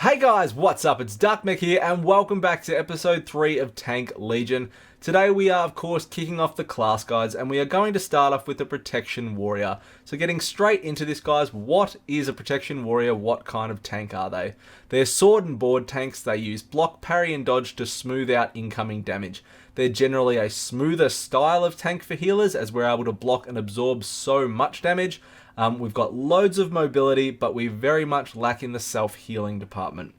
Hey guys, what's up? It's Darkmech here and welcome back to episode 3 of Tank Legion. Today we are of course kicking off the class guides and we are going to start off with the Protection Warrior. So getting straight into this guys, what is a Protection Warrior? What kind of tank are they? They're sword and board tanks. They use block, parry and dodge to smooth out incoming damage. They're generally a smoother style of tank for healers as we're able to block and absorb so much damage. We've got loads of mobility, but we very much lack in the self-healing department.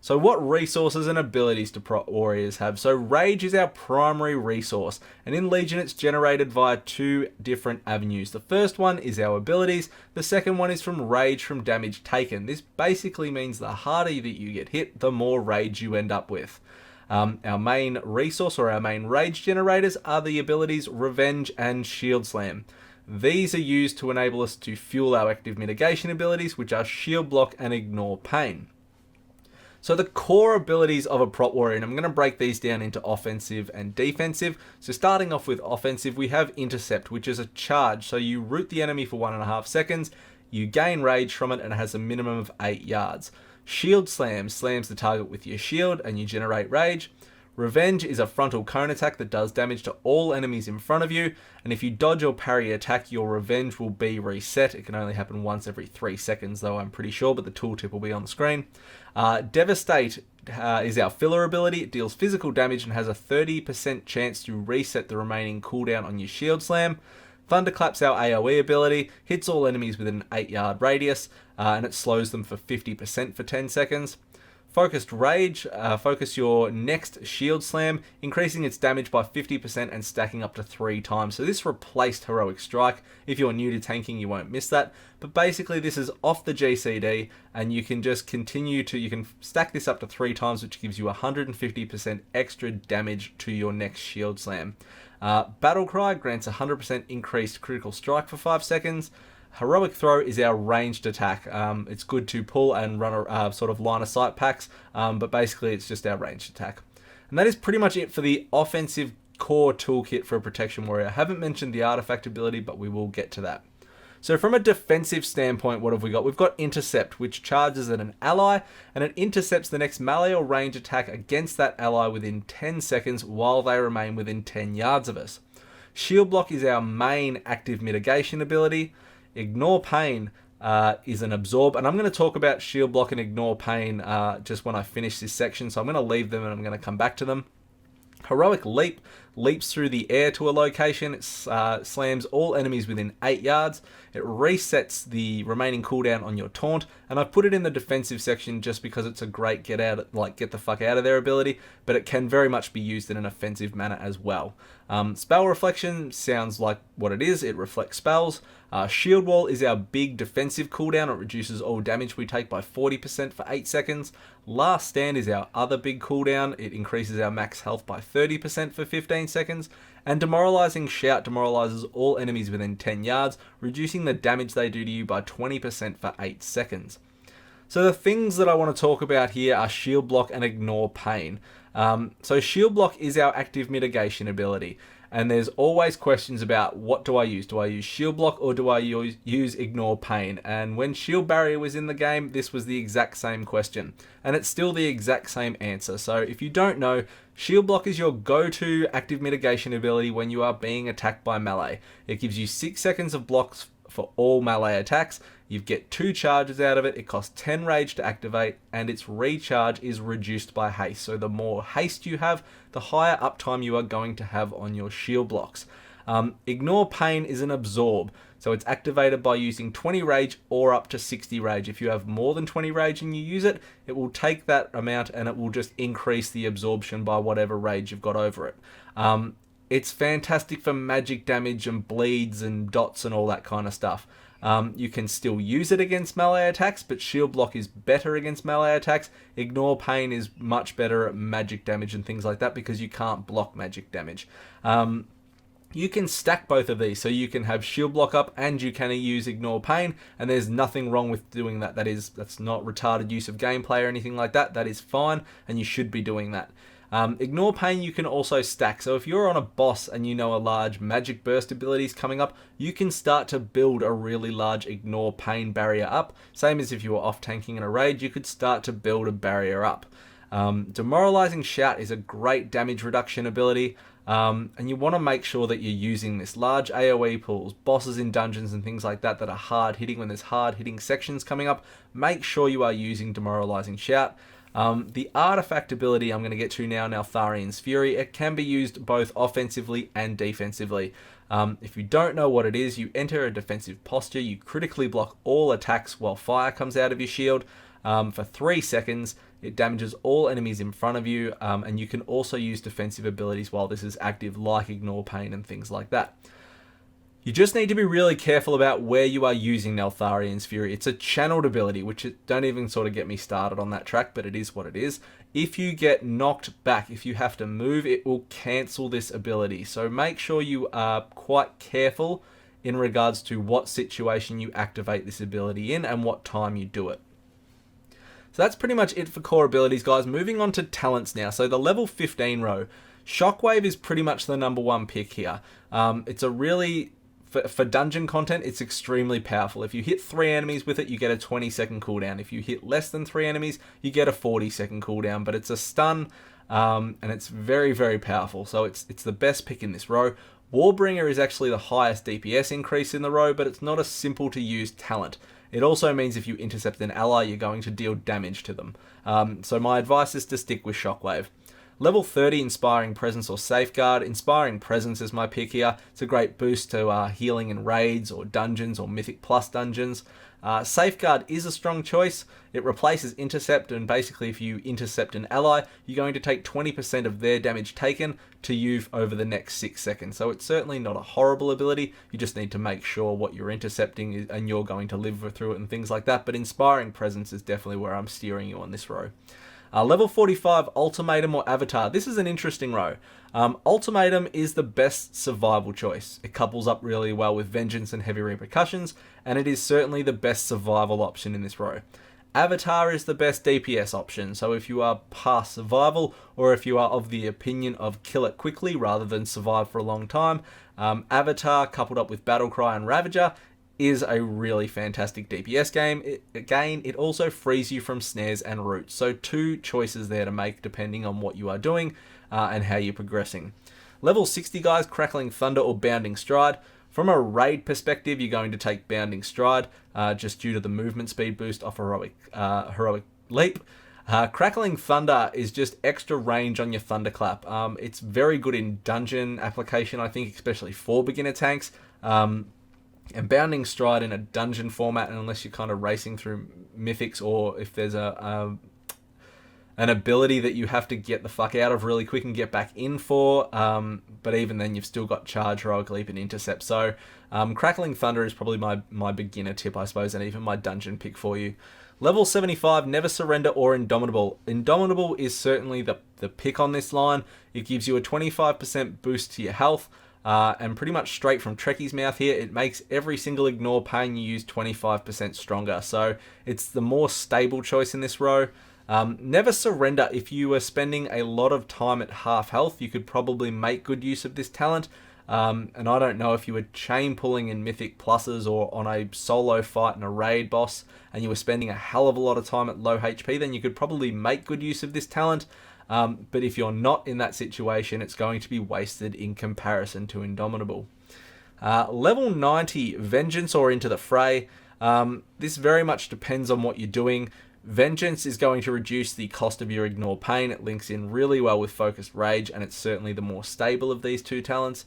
So what resources and abilities do Prot Warriors have? So Rage is our primary resource, and in Legion it's generated via two different avenues. The first one is our abilities, the second one is from Rage from damage taken. This basically means the harder that you get hit, the more Rage you end up with. Our main resource or our main Rage generators are the abilities Revenge and Shield Slam. These are used to enable us to fuel our active mitigation abilities, which are Shield Block and Ignore Pain. So the core abilities of a Prot Warrior, and I'm going to break these down into offensive and defensive. So starting off with offensive, we have Intercept, which is a charge. So you root the enemy for 1.5 seconds, you gain Rage from it, and it has a minimum of 8 yards. Shield Slam slams the target with your shield, and you generate Rage. Revenge is a frontal cone attack that does damage to all enemies in front of you, and if you dodge or parry attack, your Revenge will be reset. It can only happen once every 3 seconds though, I'm pretty sure, but the tooltip will be on the screen. Devastate is our filler ability. It deals physical damage and has a 30% chance to reset the remaining cooldown on your Shield Slam. Thunderclap's our AoE ability, hits all enemies within an 8-yard radius, and it slows them for 50% for 10 seconds. Focused Rage, focus your next Shield Slam, increasing its damage by 50% and stacking up to 3 times. So this replaced Heroic Strike. If you're new to tanking, you won't miss that. But basically this is off the GCD and you can just you can stack this up to 3 times, which gives you 150% extra damage to your next Shield Slam. Battle Cry grants 100% increased critical strike for 5 seconds. Heroic Throw is our ranged attack. It's good to pull and run a sort of line of sight packs, but basically it's just our ranged attack. And that is pretty much it for the offensive core toolkit for a Protection Warrior. I haven't mentioned the artifact ability, but we will get to that. So from a defensive standpoint, what have we got? We've got Intercept, which charges at an ally, and it intercepts the next melee or range attack against that ally within 10 seconds while they remain within 10 yards of us. Shield Block is our main active mitigation ability. Ignore Pain is an absorb, and I'm going to talk about Shield Block and Ignore Pain just when I finish this section, so I'm going to leave them and I'm going to come back to them. Heroic Leap leaps through the air to a location. It slams all enemies within 8 yards. It resets the remaining cooldown on your taunt, and I've put it in the defensive section just because it's a great get the fuck out of there ability, but it can very much be used in an offensive manner as well. Spell Reflection sounds like what it is. It reflects spells. Shield Wall is our big defensive cooldown. It reduces all damage we take by 40% for 8 seconds. Last Stand is our other big cooldown. It increases our max health by 30% for 15 seconds. And Demoralizing Shout demoralizes all enemies within 10 yards, reducing the damage they do to you by 20% for 8 seconds. So the things that I want to talk about here are Shield Block and Ignore Pain. So Shield Block is our active mitigation ability. And there's always questions about what do I use? Do I use Shield Block or do I use Ignore Pain? And when Shield Barrier was in the game, this was the exact same question. And it's still the exact same answer. So if you don't know, Shield Block is your go-to active mitigation ability when you are being attacked by melee. It gives you 6 seconds of blocks for all melee attacks. You get 2 charges out of it. It costs 10 Rage to activate, and its recharge is reduced by Haste. So the more Haste you have, the higher uptime you are going to have on your shield blocks. Ignore Pain is an absorb. So it's activated by using 20 Rage or up to 60 Rage. If you have more than 20 Rage and you use it, it will take that amount and it will just increase the absorption by whatever Rage you've got over it. It's fantastic for magic damage and bleeds and dots and all that kind of stuff. You can still use it against melee attacks, but Shield Block is better against melee attacks. Ignore Pain is much better at magic damage and things like that because you can't block magic damage. You can stack both of these, so you can have Shield Block up and you can use Ignore Pain, and there's nothing wrong with doing that. That's not retarded use of gameplay or anything like that. That is fine, and you should be doing that. Ignore Pain you can also stack. So if you're on a boss and you know a large magic burst ability is coming up, you can start to build a really large Ignore Pain barrier up. Same as if you were off tanking in a raid, you could start to build a barrier up. Demoralizing Shout is a great damage reduction ability. And you want to make sure that you're using this. Large AoE pools, bosses in dungeons and things like that are hard hitting, when there's hard hitting sections coming up, make sure you are using Demoralizing Shout. The artifact ability I'm going to get to now, Neltharian's Fury, it can be used both offensively and defensively. If you don't know what it is, you enter a defensive posture, you critically block all attacks while fire comes out of your shield for 3 seconds. It damages all enemies in front of you, and you can also use defensive abilities while this is active, like Ignore Pain and things like that. You just need to be really careful about where you are using Neltharian's Fury. It's a channeled ability, which don't even sort of get me started on that track, but it is what it is. If you get knocked back, if you have to move, it will cancel this ability. So make sure you are quite careful in regards to what situation you activate this ability in and what time you do it. So that's pretty much it for core abilities, guys. Moving on to talents now. So the level 15 row, Shockwave is pretty much the #1 pick here. It's a really, for dungeon content, it's extremely powerful. If you hit 3 enemies with it, you get a 20-second cooldown. If you hit less than 3 enemies, you get a 40-second cooldown. But it's a stun, and it's very, very powerful. So it's the best pick in this row. Warbringer is actually the highest DPS increase in the row, but it's not a simple to use talent. It also means if you intercept an ally, you're going to deal damage to them. So my advice is to stick with Shockwave. Level 30, Inspiring Presence or Safeguard. Inspiring Presence is my pick here. It's a great boost to healing in raids or dungeons or Mythic Plus dungeons. Safeguard is a strong choice. It replaces Intercept, and basically if you intercept an ally, you're going to take 20% of their damage taken to you over the next 6 seconds. So it's certainly not a horrible ability. You just need to make sure what you're intercepting is, and you're going to live through it and things like that. But Inspiring Presence is definitely where I'm steering you on this row. Level 45, Ultimatum or Avatar. This is an interesting row. Ultimatum is the best survival choice. It couples up really well with Vengeance and Heavy Repercussions, and it is certainly the best survival option in this row. Avatar is the best DPS option, so if you are past survival, or if you are of the opinion of kill it quickly rather than survive for a long time, Avatar coupled up with Battlecry and Ravager is a really fantastic DPS game. It also frees you from snares and roots. So 2 choices there to make depending on what you are doing and how you're progressing. Level 60, guys, Crackling Thunder or Bounding Stride. From a raid perspective, you're going to take Bounding Stride just due to the movement speed boost off Heroic Leap. Crackling Thunder is just extra range on your Thunderclap. It's very good in dungeon application, I think, especially for beginner tanks. And Bounding Stride in a dungeon format, and unless you're kind of racing through mythics, or if there's an ability that you have to get the fuck out of really quick and get back in for, but even then you've still got Charge, Heroic Leap, and Intercept. So Crackling Thunder is probably my beginner tip, I suppose, and even my dungeon pick for you. Level 75, Never Surrender or Indomitable. Indomitable is certainly the pick on this line. It gives you a 25% boost to your health. And pretty much straight from Trekkie's mouth here, it makes every single Ignore Pain you use 25% stronger. So it's the more stable choice in this row. Never Surrender, if you were spending a lot of time at half health, you could probably make good use of this talent. And I don't know if you were chain pulling in Mythic Pluses or on a solo fight in a raid boss, and you were spending a hell of a lot of time at low HP, then you could probably make good use of this talent. But if you're not in that situation, it's going to be wasted in comparison to Indomitable. Level 90, Vengeance or Into the Fray. This very much depends on what you're doing. Vengeance is going to reduce the cost of your Ignore Pain. It links in really well with Focused Rage, and it's certainly the more stable of these 2 talents.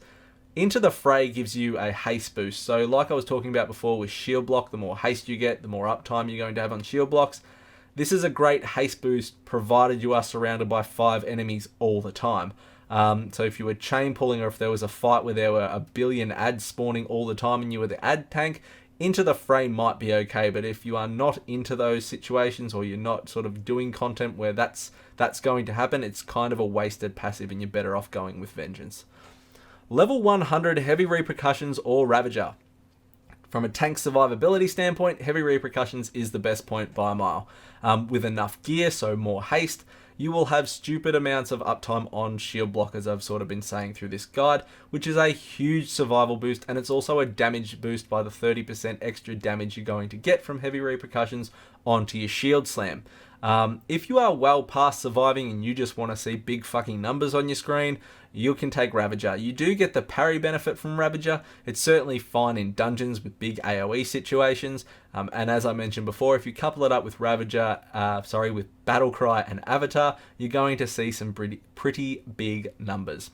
Into the Fray gives you a haste boost. So like I was talking about before with shield block, the more haste you get, the more uptime you're going to have on shield blocks. This is a great haste boost provided you are surrounded by 5 enemies all the time. So if you were chain pulling, or if there was a fight where there were a billion ads spawning all the time and you were the ad tank, Into the Fray might be okay. But if you are not into those situations, or you're not sort of doing content where that's going to happen, it's kind of a wasted passive and you're better off going with Vengeance. Level 100, Heavy Repercussions or Ravager. From a tank survivability standpoint, Heavy Repercussions is the best point by a mile. With enough gear, so more haste, you will have stupid amounts of uptime on shield block, as I've sort of been saying through this guide, which is a huge survival boost, and it's also a damage boost by the 30% extra damage you're going to get from heavy repercussions onto your shield slam. If you are well past surviving and you just want to see big fucking numbers on your screen, you can take Ravager. You do get the parry benefit from Ravager. It's certainly fine in dungeons with big AoE situations. And as I mentioned before, if you couple it up with Ravager, with Battlecry and Avatar, you're going to see some pretty big numbers.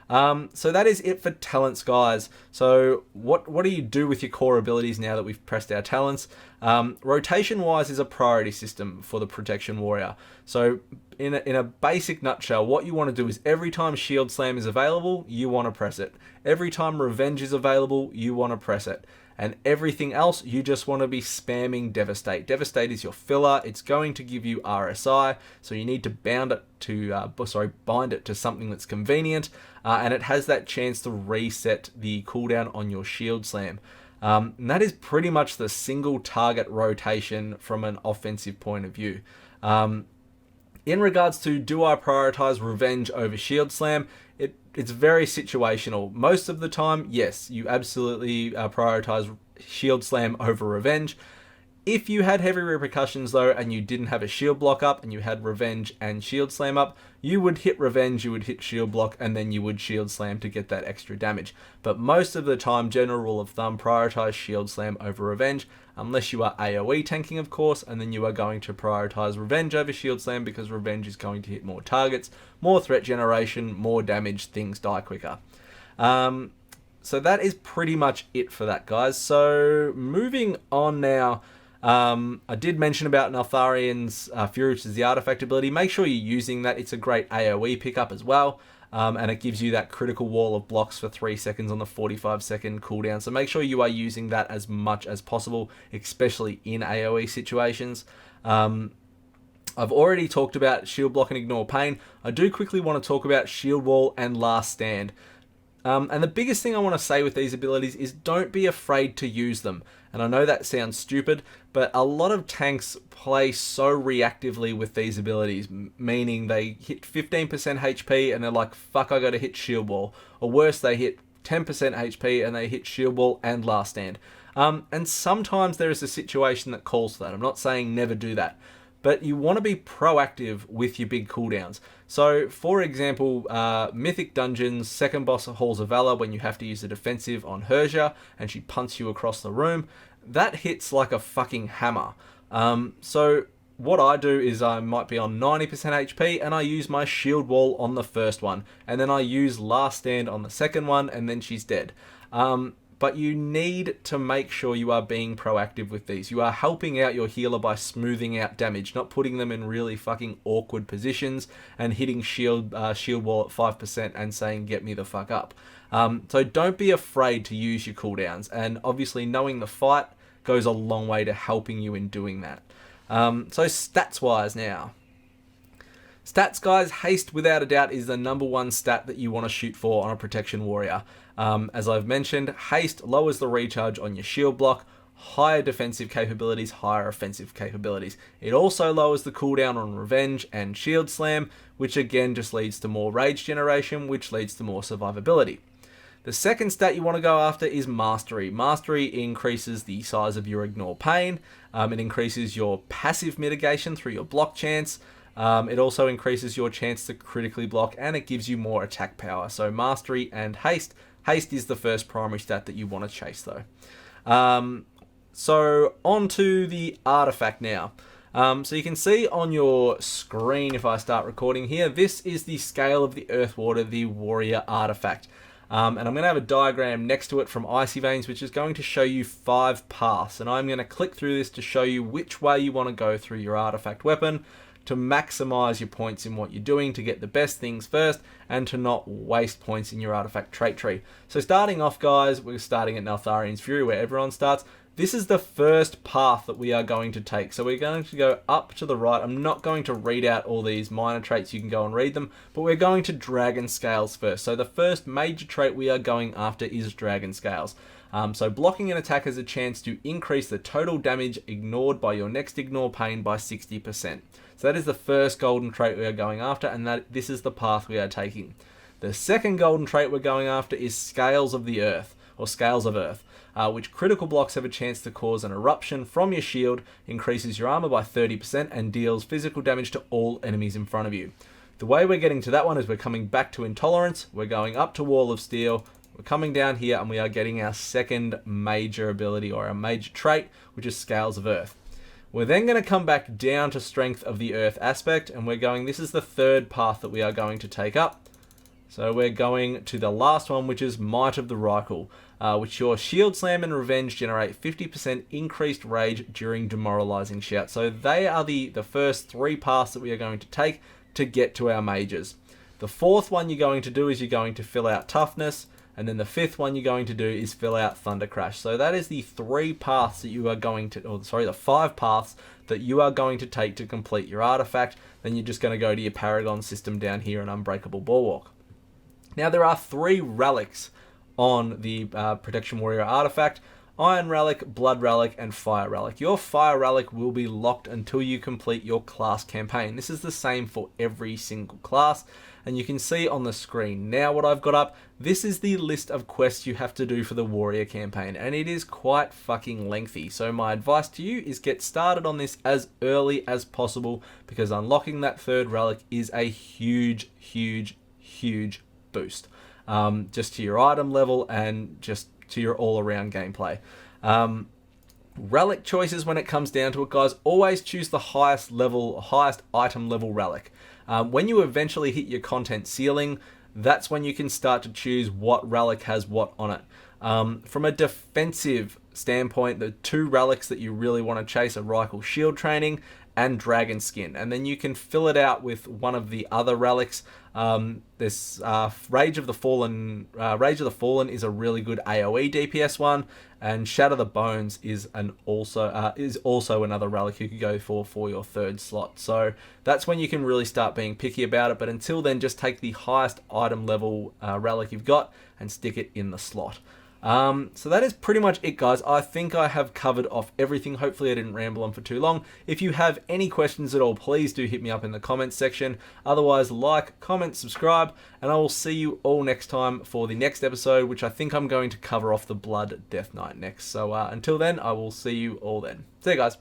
So that is it for talents, guys. So what do you do with your core abilities now that we've pressed our talents? Rotation wise is a priority system for the Protection Warrior. So in a basic nutshell, what you want to do is every time Shield Slam is available, you want to press it. Every time Revenge is available, you want to press it. And everything else, you just want to be spamming Devastate. Devastate is your filler. It's going to give you RSI, so you need to bind it to something that's convenient, and it has that chance to reset the cooldown on your Shield Slam. And that is pretty much the single target rotation from an offensive point of view. In regards to, do I prioritize Revenge over Shield Slam? It's very situational. Most of the time, yes, you absolutely prioritize Shield Slam over Revenge. If you had heavy repercussions though, and you didn't have a shield block up, and you had Revenge and Shield Slam up, you would hit Revenge, you would hit shield block, and then you would Shield Slam to get that extra damage. But most of the time, general rule of thumb, prioritize Shield Slam over Revenge, unless you are AoE tanking, of course, and then you are going to prioritize Revenge over Shield Slam because Revenge is going to hit more targets, more threat generation, more damage, things die quicker. So that is pretty much it for that, guys. So moving on now. I did mention about Neltharion's Fury, which is the artifact ability. Make sure you're using that. It's a great AoE pickup as well. And it gives you that critical wall of blocks for 3 seconds on the 45-second cooldown. So make sure you are using that as much as possible, especially in AoE situations. I've already talked about Shield Block and Ignore Pain. I do quickly want to talk about Shield Wall and Last Stand. And the biggest thing I want to say with these abilities is don't be afraid to use them. And I know that sounds stupid, but a lot of tanks play so reactively with these abilities, meaning they hit 15% HP and they're like, fuck, I gotta hit Shield Wall. Or worse, they hit 10% HP and they hit Shield Wall and Last Stand. And sometimes there is a situation that calls for that. I'm not saying never do that, but you want to be proactive with your big cooldowns. So, for example, Mythic Dungeons, second boss of Halls of Valor, when you have to use a defensive on Hersia and she punts you across the room, that hits like a fucking hammer. So what I do is I might be on 90% HP and I use my Shield Wall on the first one, and then I use Last Stand on the second one, and then she's dead. But you need to make sure you are being proactive with these. You are helping out your healer by smoothing out damage, not putting them in really fucking awkward positions and hitting shield wall at 5% and saying, get me the fuck up. So don't be afraid to use your cooldowns. And obviously knowing the fight goes a long way to helping you in doing that. So stats-wise now. Stats, guys, Haste without a doubt is the #1 stat that you want to shoot for on a Protection Warrior. As I've mentioned, Haste lowers the recharge on your shield block, higher defensive capabilities, higher offensive capabilities. It also lowers the cooldown on Revenge and Shield Slam, which again just leads to more rage generation, which leads to more survivability. The second stat you want to go after is Mastery. Mastery increases the size of your Ignore Pain. It increases your passive mitigation through your block chance. It also increases your chance to critically block, and it gives you more attack power. So Mastery and Haste. Haste is the first primary stat that you want to chase though. So on to the artifact now. So you can see on your screen, if I start recording here, this is the scale of the Earth Water, the Warrior artifact. And I'm going to have a diagram next to it from Icy Veins, which is going to show you 5 paths. And I'm going to click through this to show you which way you want to go through your artifact weapon to maximize your points in what you're doing, to get the best things first, and to not waste points in your artifact trait tree. So starting off, guys, we're starting at Neltharion's Fury, where everyone starts. This is the first path that we are going to take. So we're going to go up to the right. I'm not going to read out all these minor traits. You can go and read them. But we're going to Dragon Scales first. So the first major trait we are going after is Dragon Scales. So blocking an attack has a chance to increase the total damage ignored by your next ignore pain by 60%. So that is the first golden trait we are going after, and this is the path we are taking. The second golden trait we're going after is Scales of the Earth, or Scales of Earth, which critical blocks have a chance to cause an eruption from your shield, increases your armor by 30%, and deals physical damage to all enemies in front of you. The way we're getting to that one is we're coming back to Intolerance, we're going up to Wall of Steel, we're coming down here, and we are getting our second major ability, or our major trait, which is Scales of Earth. We're then going to come back down to Strength of the Earth aspect, and we're going, this is the third path that we are going to take up. So we're going to the last one, which is Might of the Rykel, which your Shield Slam and Revenge generate 50% increased rage during Demoralizing Shout. So they are the first three paths that we are going to take to get to our mages. The fourth one you're going to do is you're going to fill out Toughness, and then the fifth one you're going to do is fill out Thunder Crash. So that is the three paths that you are going to, the 5 paths that you are going to take to complete your artifact. Then you're just going to go to your Paragon system down here in Unbreakable Bulwark. Now there are 3 relics on the Protection Warrior artifact: Iron Relic, Blood Relic, and Fire Relic. Your Fire Relic will be locked until you complete your class campaign. This is the same for every single class, and you can see on the screen now what I've got up. This is the list of quests you have to do for the Warrior campaign, and it is quite fucking lengthy. So my advice to you is get started on this as early as possible, because unlocking that 3rd relic is a huge, huge, huge boost, just to your item level and just to your all-around gameplay. Relic choices, when it comes down to it, guys, always choose the highest item level relic. When you eventually hit your content ceiling, that's when you can start to choose what relic has what on it. From a defensive standpoint, the 2 relics that you really want to chase are Rykel Shield Training and Dragon Skin, and then you can fill it out with one of the other relics. This Rage of the Fallen is a really good AoE DPS one, and Shatter the Bones is also another relic you could go for your 3rd slot. So that's when you can really start being picky about it. But until then, just take the highest item level relic you've got and stick it in the slot. So that is pretty much it, guys. I think I have covered off everything. Hopefully I didn't ramble on for too long. If you have any questions at all, please do hit me up in the comments section. Otherwise, like, comment, subscribe, and I will see you all next time for the next episode, which I think I'm going to cover off the Blood Death Knight next. So until then, I will see you all then. See you guys.